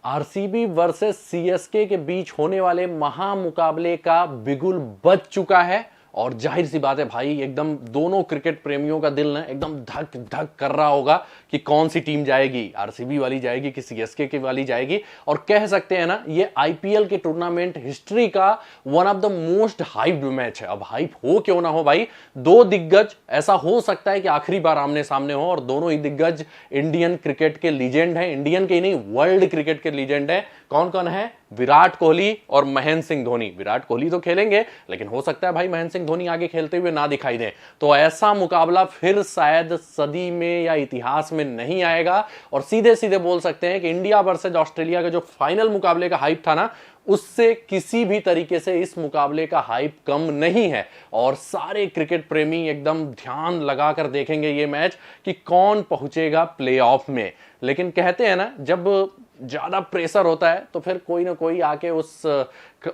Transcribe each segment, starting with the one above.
RCB versus CSK के बीच होने वाले महामुकाबले का बिगुल बज चुका है और जाहिर सी बात है भाई, एकदम दोनों क्रिकेट प्रेमियों का दिल ना एकदम धक धक कर रहा होगा कि कौन सी टीम जाएगी, आरसीबी वाली जाएगी कि सीएसके की वाली जाएगी। और कह सकते हैं ना, ये आईपीएल के टूर्नामेंट हिस्ट्री का one of the most hyped match है। अब हाइप हो क्यों ना हो भाई, दो दिग्गज, ऐसा हो सकता है कि आखिरी बार आमने सामने हो और दोनों ही दिग्गज इंडियन क्रिकेट के लीजेंड हैं, इंडियन के ही नहीं वर्ल्ड क्रिकेट के लीजेंड है। कौन कौन है? विराट कोहली और महेंद्र सिंह धोनी। विराट कोहली तो खेलेंगे, लेकिन हो सकता है भाई महेंद्र सिंह धोनी आगे खेलते हुए ना दिखाई दे, तो ऐसा मुकाबला फिर शायद सदी में या इतिहास में नहीं आएगा। और सीधे सीधे बोल सकते हैं कि इंडिया वर्सेस ऑस्ट्रेलिया का जो फाइनल मुकाबले का हाइप था ना, उससे किसी भी तरीके से इस मुकाबले का हाइप कम नहीं है। और सारे क्रिकेट प्रेमी एकदम ध्यान लगाकर देखेंगे ये मैच कि कौन पहुंचेगा प्लेऑफ में। लेकिन कहते हैं ना, जब ज्यादा प्रेशर होता है तो फिर कोई ना कोई आके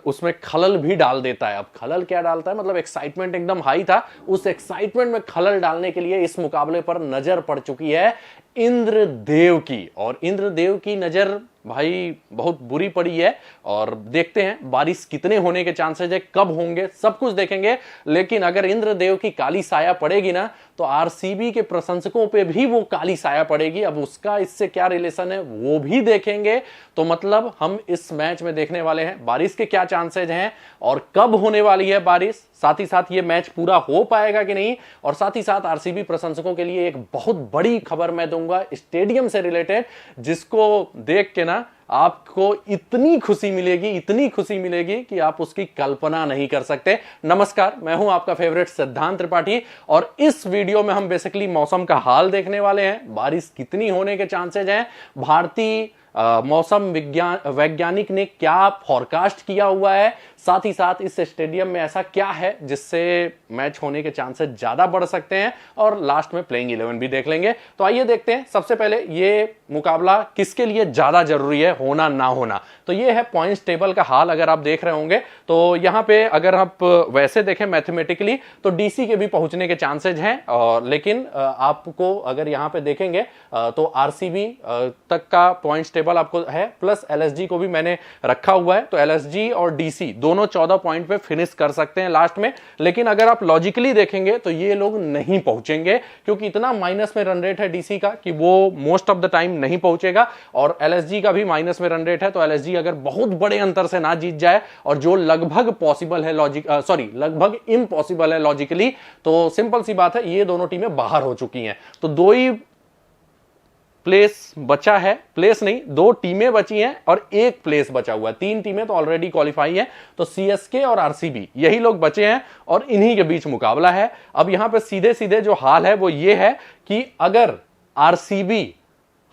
उसमें खलल भी डाल देता है। अब खलल क्या डालता है, मतलब एक्साइटमेंट एकदम हाई था, उस एक्साइटमेंट में खलल डालने के लिए इस मुकाबले पर नजर पड़ चुकी है इंद्रदेव की। और इंद्रदेव की नजर भाई बहुत बुरी पड़ी है। और देखते हैं बारिश कितने होने के चांसेस है, कब होंगे, सब कुछ देखेंगे। लेकिन अगर इंद्रदेव की काली साया पड़ेगी ना, तो आरसीबी के प्रशंसकों पे भी वो काली साया पड़ेगी। अब उसका इससे क्या रिलेशन है वो भी देखेंगे। तो मतलब हम इस मैच में देखने वाले हैं बारिश के क्या चांसेस हैं और कब होने वाली है बारिश, साथ ही साथ ये मैच पूरा हो पाएगा कि नहीं। और साथ ही साथ आरसीबी प्रशंसकों के लिए एक बहुत बड़ी खबर मैं दूंगा स्टेडियम से रिलेटेड, जिसको देख के ना आपको इतनी खुशी मिलेगी, इतनी खुशी मिलेगी कि आप उसकी कल्पना नहीं कर सकते। नमस्कार, मैं हूं आपका फेवरेट सिद्धांत त्रिपाठी और इस वीडियो में हम बेसिकली मौसम का हाल देखने वाले हैं, बारिश कितनी होने के चांसेस हैं, भारतीय मौसम वैज्ञानिक ने क्या फॉरकास्ट किया हुआ है, साथ ही साथ इस स्टेडियम में ऐसा क्या है जिससे मैच होने के चांसेस ज्यादा बढ़ सकते हैं, और लास्ट में प्लेइंग 11 भी देख लेंगे। तो आइए देखते हैं सबसे पहले ये मुकाबला किसके लिए ज्यादा जरूरी है, होना ना होना। तो ये है पॉइंट्स टेबल का हाल, अगर आप देख रहे होंगे तो यहां पे अगर आप वैसे देखें मैथमेटिकली तो डीसी के भी पहुंचने के चांसेस हैं, लेकिन आपको अगर यहां पे देखेंगे तो आरसीबी तक का पॉइंट्स टेबल आपको है, प्लस एलएसजी को भी मैंने रखा हुआ है। तो एलएसजी और डीसी दोनों 14 पॉइंट पे फिनिश कर सकते हैं लास्ट में। लेकिन अगर आप लॉजिकली देखेंगे तो ये लोग नहीं पहुंचेंगे, क्योंकि इतना माइनस में रन रेट है डीसी का कि वो मोस्ट ऑफ द टाइम नहीं पहुंचेगा। और एलएसजी का भी माइनस में रन रेट है, तो एलएसजी अगर बहुत बड़े अंतर से ना जीत जाए, और जो लगभग पॉसिबल है लगभग इम्पॉसिबल है लॉजिकली, तो सिंपल सी बात है ये दोनों टीमें बाहर हो चुकी हैं। तो दो ही प्लेस बचा है, प्लेस नहीं, दो टीमें बची हैं और एक प्लेस बचा हुआ है। तीन टीमें तो ऑलरेडी क्वालिफाई हैं, तो सीएसके और आरसीबी यही लोग बचे हैं और इन्हीं के बीच मुकाबला है। अब यहां पे सीधे सीधे जो हाल है वो ये है कि अगर आरसीबी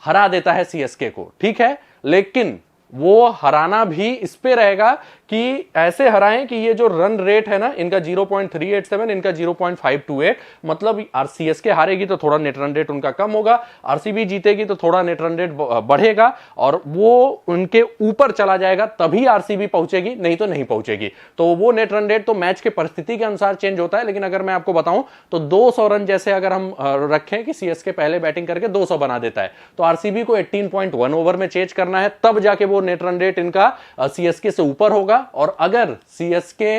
हरा देता है सीएसके को, ठीक है, लेकिन वो हराना भी इस पे रहेगा कि ऐसे हराएं कि ये जो रन रेट है ना इनका 0.387, इनका 0.528, मतलब सीएसके हारेगी तो थोड़ा नेट रन रेट उनका कम होगा, आरसीबी जीतेगी तो थोड़ा नेट रन रेट बढ़ेगा और वो उनके ऊपर चला जाएगा, तभी आरसीबी पहुंचेगी, नहीं तो नहीं पहुंचेगी। तो वो नेट रन रेट तो मैच के परिस्थिति के अनुसार चेंज होता है। लेकिन अगर मैं आपको बताऊं तो 200 रन जैसे अगर हम रखें कि सीएसके पहले बैटिंग करके 200 बना देता है, तो आरसीबी को 18.1 ओवर में चेज करना है, तब जाके वो नेट रन रेट इनका सीएसके से ऊपर होगा। और अगर सीएसके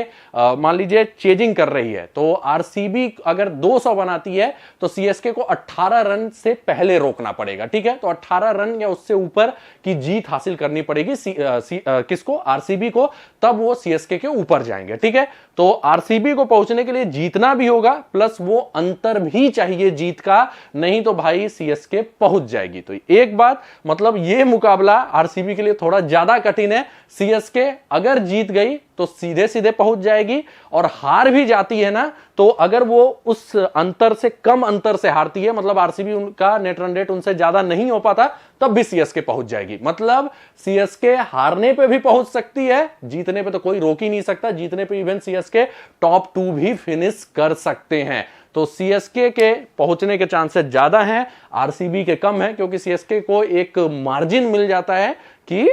मान लीजिए चेजिंग कर रही है, तो आरसीबी अगर 200 बनाती है तो सीएसके को 18 रन से पहले रोकना पड़ेगा, ठीक है। तो 18 रन या उससे ऊपर की जीत हासिल करनी पड़ेगी किसको? आरसीबी को, तब वो सीएसके के ऊपर जाएंगे, ठीक है। तो आरसीबी को पहुंचने के लिए जीतना भी होगा, प्लस वो अंतर भी चाहिए जीत का, नहीं तो भाई सीएसके पहुंच जाएगी। तो एक बात, मतलब ये मुकाबला आरसीबी के लिए थोड़ा ज्यादा कठिन है। सीएसके अगर जीत गई तो सीधे सीधे पहुंच जाएगी, और हार भी जाती है ना, तो अगर वो उस अंतर से कम अंतर से हारती है, मतलब आरसीबी उनका नेट रन रेट उनसे ज्यादा नहीं हो पाता, तब भी सीएसके पहुंच जाएगी। मतलब सीएसके हारने पे भी पहुंच सकती है, जीतने पे तो कोई रोक ही नहीं सकता। जीतने पे इवन सीएसके टॉप 2 भी फिनिश कर सकते हैं। तो सीएसके के पहुंचने के चांसेस ज्यादा हैं, आरसीबी के कम है, क्योंकि सीएसके को एक मार्जिन मिल जाता है कि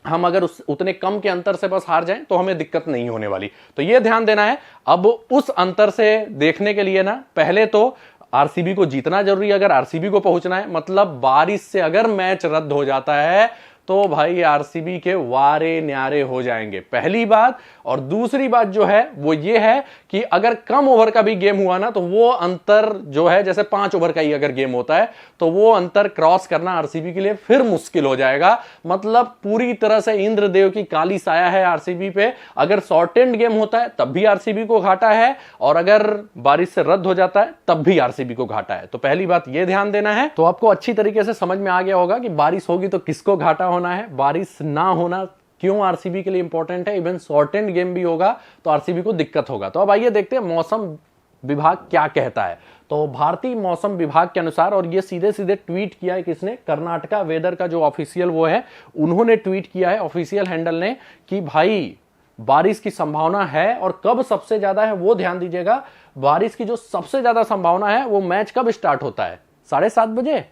हम अगर उतने कम के अंतर से बस हार जाएं तो हमें दिक्कत नहीं होने वाली। तो यह ध्यान देना है। अब उस अंतर से देखने के लिए ना, पहले तो आरसीबी को जीतना जरूरी है अगर आरसीबी को पहुंचना है। मतलब बारिश से अगर मैच रद्द हो जाता है तो भाई आरसीबी के वारे न्यारे हो जाएंगे, पहली बात। और दूसरी बात जो है वो ये है कि अगर कम ओवर का भी गेम हुआ ना तो वो अंतर जो है, जैसे 5 ओवर का ही अगर गेम होता है तो वो अंतर क्रॉस करना आरसीबी के लिए फिर मुश्किल हो जाएगा। मतलब पूरी तरह से इंद्रदेव की काली साया है आरसीबी पे। अगर शॉर्ट एंड गेम होता है तब भी आरसीबी को घाटा है, और अगर बारिश से रद्द हो जाता है तब भी आरसीबी को घाटा है। तो पहली बात ये ध्यान देना है। तो आपको अच्छी तरीके से समझ में आ गया होगा कि बारिश होगी तो किसको घाटा होना है, बारिश ना होना क्यों आरसीबी के लिए इंपॉर्टेंट है। इवन शॉर्ट एंड गेम भी होगा तो आरसीबी को दिक्कत होगा। तो अब आइए देखते हैं मौसम विभाग क्या कहता है। तो भारतीय मौसम विभाग के अनुसार, और ये सीधे सीधे ट्वीट किया है किसने, कर्नाटका वेदर का जो ऑफिशियल वो है उन्होंने ट्वीट किया है, ऑफिशियल हैंडल ने, कि भाई बारिश की संभावना है। और कब सबसे ज्यादा है वो ध्यान दीजिएगा। बारिश की जो सबसे ज्यादा संभावना है वो मैच कब स्टार्ट होता है, 7:30 बजे,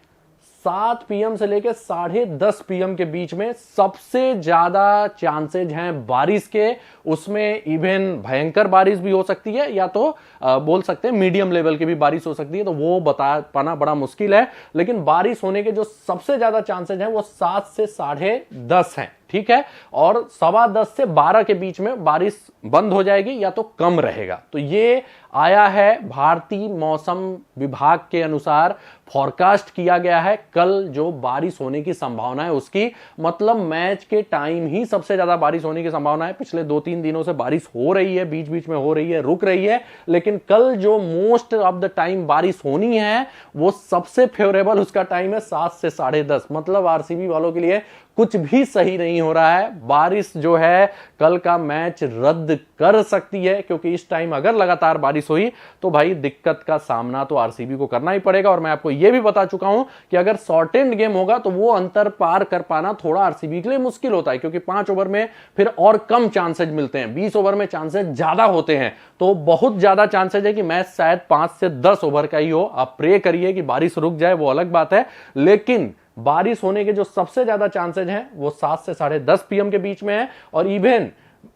7 PM से लेकर 10:30 PM के बीच में सबसे ज्यादा चांसेज हैं बारिश के। उसमें इवन भयंकर बारिश भी हो सकती है, या तो बोल सकते हैं मीडियम लेवल की भी बारिश हो सकती है, तो वो बता पाना बड़ा मुश्किल है। लेकिन बारिश होने के जो सबसे ज्यादा चांसेज हैं वो 7 से 10:30 हैं, ठीक है। और 10:15 से 12 के बीच में बारिश बंद हो जाएगी या तो कम रहेगा। तो ये आया है भारतीय मौसम विभाग के अनुसार, फॉरकास्ट किया गया है कल जो बारिश होने की संभावना है उसकी। मतलब मैच के टाइम ही सबसे ज्यादा बारिश होने की संभावना है। पिछले 2-3 दिनों से बारिश हो रही है, बीच बीच में हो रही है, रुक रही है, लेकिन कल जो मोस्ट ऑफ द टाइम बारिश होनी है वो सबसे फेवरेबल उसका टाइम है 7 से 10:30। मतलब आरसीबी वालों के लिए कुछ भी सही नहीं हो रहा है। बारिश जो है कल का मैच रद्द कर सकती है, क्योंकि इस टाइम अगर लगातार बारिश हुई तो भाई दिक्कत का सामना तो आरसीबी को करना ही पड़ेगा। और मैं आपको यह भी बता चुका हूं कि अगर शॉर्ट एंड गेम होगा तो वो अंतर पार कर पाना थोड़ा आरसीबी के लिए मुश्किल होता है, क्योंकि 5 ओवर में फिर और कम चांसेज मिलते हैं, 20 ओवर में चांसेज ज्यादा होते हैं। तो बहुत ज्यादा चांसेज है कि मैच शायद 5 से 10 ओवर का ही हो। आप प्रे करिए कि बारिश रुक जाए, वो अलग बात है, लेकिन बारिश होने के जो सबसे ज्यादा चांसेज हैं वो 7 से 10:30 PM के बीच में है। और इवन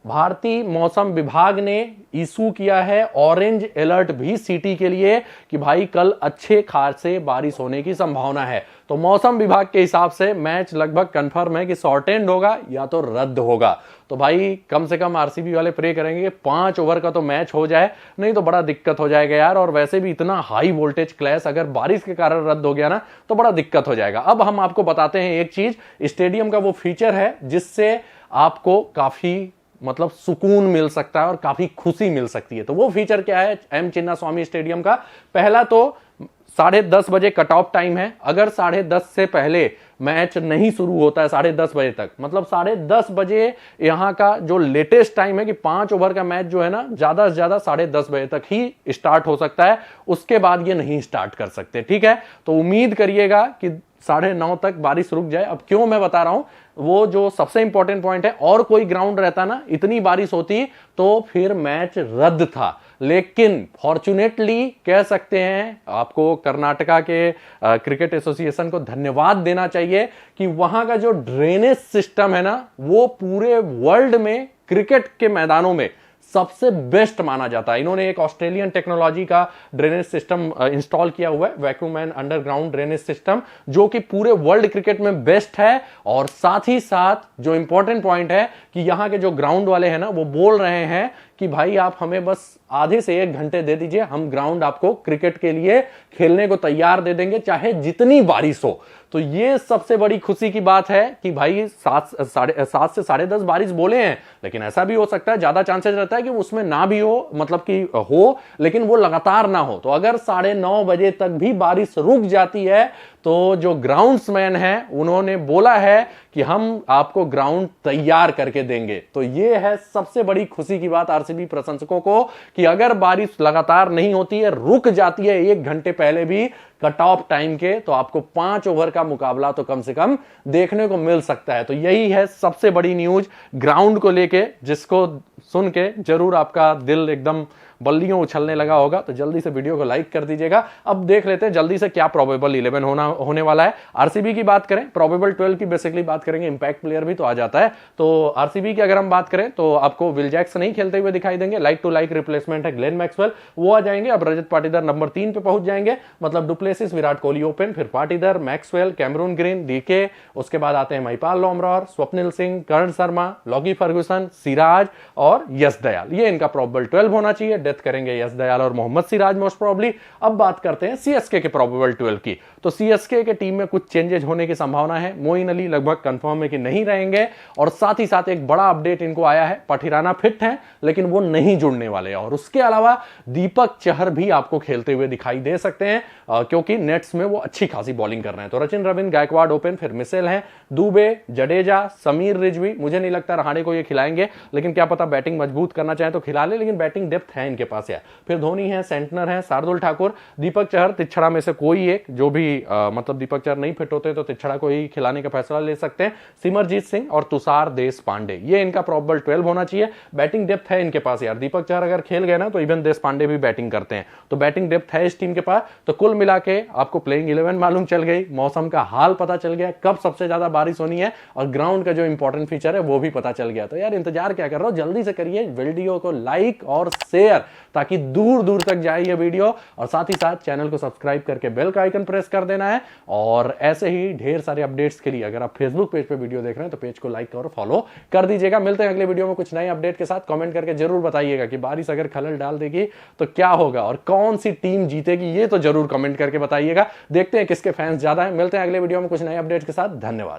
भारतीय मौसम विभाग ने इशू किया है ऑरेंज अलर्ट भी सिटी के लिए कि भाई कल अच्छे खासे बारिश होने की संभावना है। तो मौसम विभाग के हिसाब से मैच लगभग कंफर्म है कि शॉर्ट एंड होगा या तो रद्द होगा। तो भाई कम से कम आरसीबी वाले प्रे करेंगे कि 5 ओवर का तो मैच हो जाए, नहीं तो बड़ा दिक्कत हो जाएगा यार। और वैसे भी इतना हाई वोल्टेज क्लैश अगर बारिश के कारण रद्द हो गया ना तो बड़ा दिक्कत हो जाएगा। अब हम आपको बताते हैं एक चीज, स्टेडियम का वो फीचर है जिससे आपको काफी मतलब सुकून मिल सकता है और काफी खुशी मिल सकती है। तो वो फीचर क्या है एम चिन्नास्वामी स्टेडियम का? पहला तो 10:30 बजे कट ऑफ टाइम है। अगर 10:30 से पहले मैच नहीं शुरू होता है 10:30 बजे तक, मतलब 10:30 बजे यहां का जो लेटेस्ट टाइम है कि 5 ओवर का मैच जो है ना ज्यादा से ज्यादा 10:30 बजे तक ही स्टार्ट हो सकता है, उसके बाद ये नहीं स्टार्ट कर सकते, ठीक है। तो उम्मीद करिएगा कि 9:30 तक बारिश रुक जाए। अब क्यों मैं बता रहा हूं, वो जो सबसे इंपॉर्टेंट पॉइंट है, और कोई ग्राउंड रहता ना इतनी बारिश होती तो फिर मैच रद्द था। लेकिन फॉर्चुनेटली कह सकते हैं, आपको कर्नाटका के क्रिकेट एसोसिएशन को धन्यवाद देना चाहिए कि वहां का जो ड्रेनेज सिस्टम है ना वो पूरे वर्ल्ड में क्रिकेट के मैदानों में सबसे बेस्ट माना जाता है। इन्होंने एक ऑस्ट्रेलियन टेक्नोलॉजी का ड्रेनेज सिस्टम इंस्टॉल किया हुआ है, vacuum and underground drainage system, जो कि पूरे वर्ल्ड क्रिकेट में बेस्ट है। और साथ ही साथ जो इंपॉर्टेंट पॉइंट है कि यहां के जो ग्राउंड वाले हैं ना वो बोल रहे हैं कि भाई आप हमें बस आधे से 1 घंटे दे दीजिए, हम ग्राउंड आपको क्रिकेट के लिए खेलने को तैयार दे देंगे चाहे जितनी बारिश हो। तो ये सबसे बड़ी खुशी की बात है कि भाई 7 से 10:30 बारिश बोले हैं, लेकिन ऐसा भी हो सकता है, ज्यादा चांसेस रहता है कि उसमें ना भी हो, मतलब कि हो लेकिन वो लगातार ना हो। तो अगर 9:30 बजे तक भी बारिश रुक जाती है तो जो ग्राउंड्समैन हैं उन्होंने बोला है कि हम आपको ग्राउंड तैयार करके देंगे। तो ये है सबसे बड़ी खुशी की बात आरसीबी प्रशंसकों को कि अगर बारिश लगातार नहीं होती है, रुक जाती है 1 घंटे पहले भी कट ऑफ टाइम के, तो आपको 5 ओवर का मुकाबला तो कम से कम देखने को मिल सकता है। तो यही है सबसे बड़ी न्यूज ग्राउंड को लेके, जिसको सुन के जरूर आपका दिल एकदम बल्लियों उछलने लगा होगा। तो जल्दी से वीडियो को लाइक कर दीजिएगा। अब देख लेते हैं जल्दी से क्या प्रोबेबल 11 होने वाला है। आरसीबी की बात करें, प्रोबेबल 12 की बेसिकली बात करेंगे, इंपैक्ट प्लेयर भी तो आ जाता है। तो आरसीबी की अगर हम बात करें तो आपको विल जैक्स नहीं खेलते हुए दिखाई देंगे, लाइक टू लाइक रिप्लेसमेंट है ग्लेन मैक्सवेल, वो आ जाएंगे। अब रजत पाटीदार नंबर 3 पे पहुंच जाएंगे, मतलब डुप्लेसिस, विराट कोहली ओपन, फिर Patidar, Maxwell, Cameron Green, DK, उसके बाद आते हैं महिपाल लोमरॉर, स्वप्निल सिंह, कर्ण शर्मा, लॉगी फर्गुसन, सिराज और यश दयाल। ये इनका प्रोबेबल 12 होना चाहिए। डेथ करेंगे यश दयाल और मोहम्मद सिराज मोस्ट प्रोबेबली। अब बात करते हैं सीएसके के प्रोबेबल 12 की। तो सीएसके के टीम में कुछ चेंजेस होने की संभावना है। मोइन अली लगभग कंफर्म है कि नहीं रहेंगे, और साथ ही साथ एक बड़ा अपडेट इनको आया है, पठिराना फिट है लेकिन वो नहीं जुड़ने वाले, और उसके अलावा दीपक चहर भी आपको खेलते हुए दिखाई दे सकते हैं क्योंकि नेट्स में वो अच्छी खासी बॉलिंग कर रहे हैं। तो रचिन रविंद्र, गायकवाड ओपन, फिर मिसेल हैं, दुबे, जडेजा, समीर रिजवी। मुझे नहीं लगता रहाणे को ये खिलाएंगे, लेकिन क्या पता बैटिंग मजबूत करना चाहे तो खिला ले, लेकिन बैटिंग डेप्थ है इनके पास है। फिर धोनी है, सेंटनर है, शार्दुल ठाकुर, दीपक चहर, तिच्छड़ा में से कोई एक, जो भी मतलब दीपक चहर नहीं फिट होते तो तिच्छड़ा को ही खिलाने का फैसला ले सकते हैं। सिमरजीत सिंह और तुषार देश पांडे, ये इनका प्रोबेबल 12 होना चाहिए। बैटिंग डेप्थ है इनके पास यार। दीपक चहर अगर खेल गए ना तो इवन देश पांडे भी बैटिंग करते हैं, तो बैटिंग डेप्थ है इस टीम के पास। तो कुल मिला के आपको प्लेइंग 11 मालूम चल गई, मौसम का हाल पता चल गया, कब सबसे ज्यादा बारिश होनी है, और ग्राउंड का जो इंपॉर्टेंट फीचर है वो भी पता चल गया। तो यार इंतजार क्या कर रहे हो, जल्दी से करिए वीडियो को लाइक और शेयर, ताकि दूर दूर तक जाए ये वीडियो, और साथ ही साथ चैनल को सब्सक्राइब करके बेल का आइकन प्रेस कर देना है। और ऐसे ही ढेर सारे अपडेट्स के लिए अगर आप फेसबुक पेज पे वीडियो देख रहे हैं तो पेज को लाइक और फॉलो कर दीजिएगा। मिलते हैं अगले वीडियो में कुछ नए अपडेट के साथ। कमेंट करके जरूर बताइएगा कि बारिश अगर खलल डाल देगी तो क्या होगा और कौन सी टीम जीतेगी, ये तो जरूर कमेंट करके बताइएगा। देखते हैं किसके फैंस ज्यादा हैं। मिलते हैं अगले वीडियो में कुछ नए अपडेट के साथ। धन्यवाद।